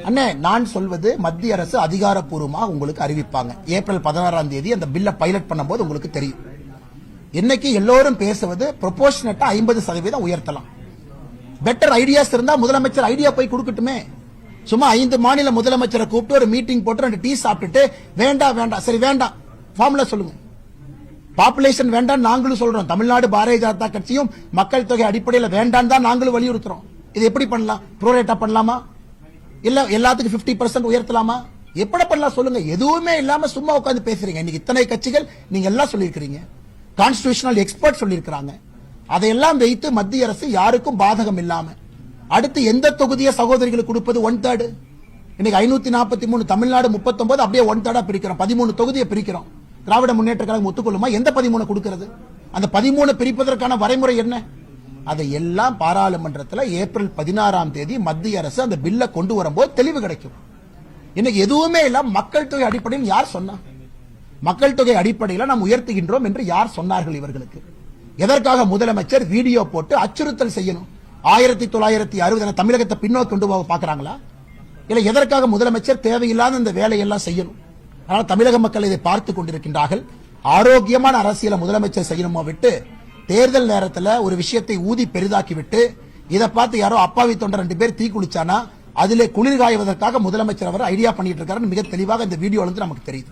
அண்ணே, நான் சொல்வது மத்திய அரசு அதிகாரப்பூர்வமாக உங்களுக்கு அறிவிப்பாங்க. ஏப்ரல் 16ஆம் தேதி அந்த பில்லை பைலட் பண்ணும்போது உங்களுக்கு தெரியும். இன்னைக்கு எல்லோரும் பேசுவது ப்ரொபோர்ஷனட்டா 50% உயர்த்தலாம். பெட்டர் ஐடியாஸ் இருந்தா முதலமைச்சர் ஐடியா போய் கொடுக்கட்டுமே. சும்மா 5 மாநில முதலமைச்சரை கூப்பிட்டு ஒரு மீட்டிங் போட்டு 2 டீ சாப்பிட்டுட்டு வேண்டாம் வேண்டாம் சரி வேண்டாம் ஃபார்முலா சொல்லுங்க. பாப்புலேஷன் வேண்டாம் நாங்களும் சொல்றோம். தமிழ்நாடு பாரதிய ஜனதா கட்சியும் மக்கள் தொகை அடிப்படையில் வேண்டாம் தான் நாங்களும் வலியுறுத்துறோம். இது எப்படி பண்ணலாம்? ப்ரோரேட்டா பண்ணலாமா? இல்ல எல்லாத்துக்கும் 50% உயர்த்தலாமா? எப்படி பண்ணலாம் சொல்லுங்க. எதுவுமே இல்லாம சும்மா உட்கார்ந்து பேசுறீங்க. இன்னைக்கு இத்தனை கட்சிகள் நீங்க எல்லாம் சொல்லியிருக்கிறீங்க. கான்ஸ்டிடியூஷனல் எக்ஸ்பர்ட் சொல்லியிருக்கிறாங்க. அதையெல்லாம் வைத்து மத்திய அரசு யாருக்கும் பாதகம் இல்லாம அடுத்து எந்த தொகுதியை சகோதரிகளுக்கு கொடுப்பது? 1/3. இன்னைக்கு 543 தமிழ்நாடு 39 அப்படியே 1/3 பிரிக்கிறோம். 13 தொகுதியை பிரிக்கிறோம். திராவிட முன்னேற்ற கழகம் ஒத்துக்கொள்ளுமா? எந்த 13 கொடுக்கிறது? அந்த 13 பிரிப்பதற்கான வரைமுறை என்ன? அதை எல்லாம் பாராளுமன்றத்தில் ஏப்ரல் 16ஆம் தேதி மத்திய அரசு அந்த பில்லை கொண்டு வரும்போது தெளிவு கிடைக்கும். இன்னைக்கு எதுவுமே இல்ல. மக்கள் தொகை அடிப்படையில் யார் சொன்னா? மக்கள் தொகை அடிப்படையில் நாம் உயர்த்துகின்றோம் என்று யார் சொன்னார்கள் இவர்களுக்கு? எதற்காக முதலமைச்சர் வீடியோ போட்டு அச்சுறுத்தல் செய்யணும்? 1960 தமிழகத்தை பின்னோக்கி கொண்டு போக பாக்குறாங்களா? இல்ல எதற்காக முதலமைச்சர் தேவையில்லாத இந்த வேலையெல்லாம் செய்யணும்? அதனால தமிழக மக்கள் இதை பார்த்துக் கொண்டிருக்கின்றார்கள். ஆரோக்கியமான அரசியலை முதலமைச்சர் செய்யணுமா விட்டு தேர்தல் நேரத்தில் ஒரு விஷயத்தை ஊதி பெரிதாக்கி விட்டு இதை பார்த்து யாரோ அப்பாவி தொண்டர் 2 பேர் தீ குளிச்சானா அதிலே குளிர் காய்வதற்காக முதலமைச்சர் அவர் ஐடியா பண்ணிட்டு இருக்காரு. மிக தெளிவாக இந்த வீடியோல இருந்து நமக்கு தெரியுது.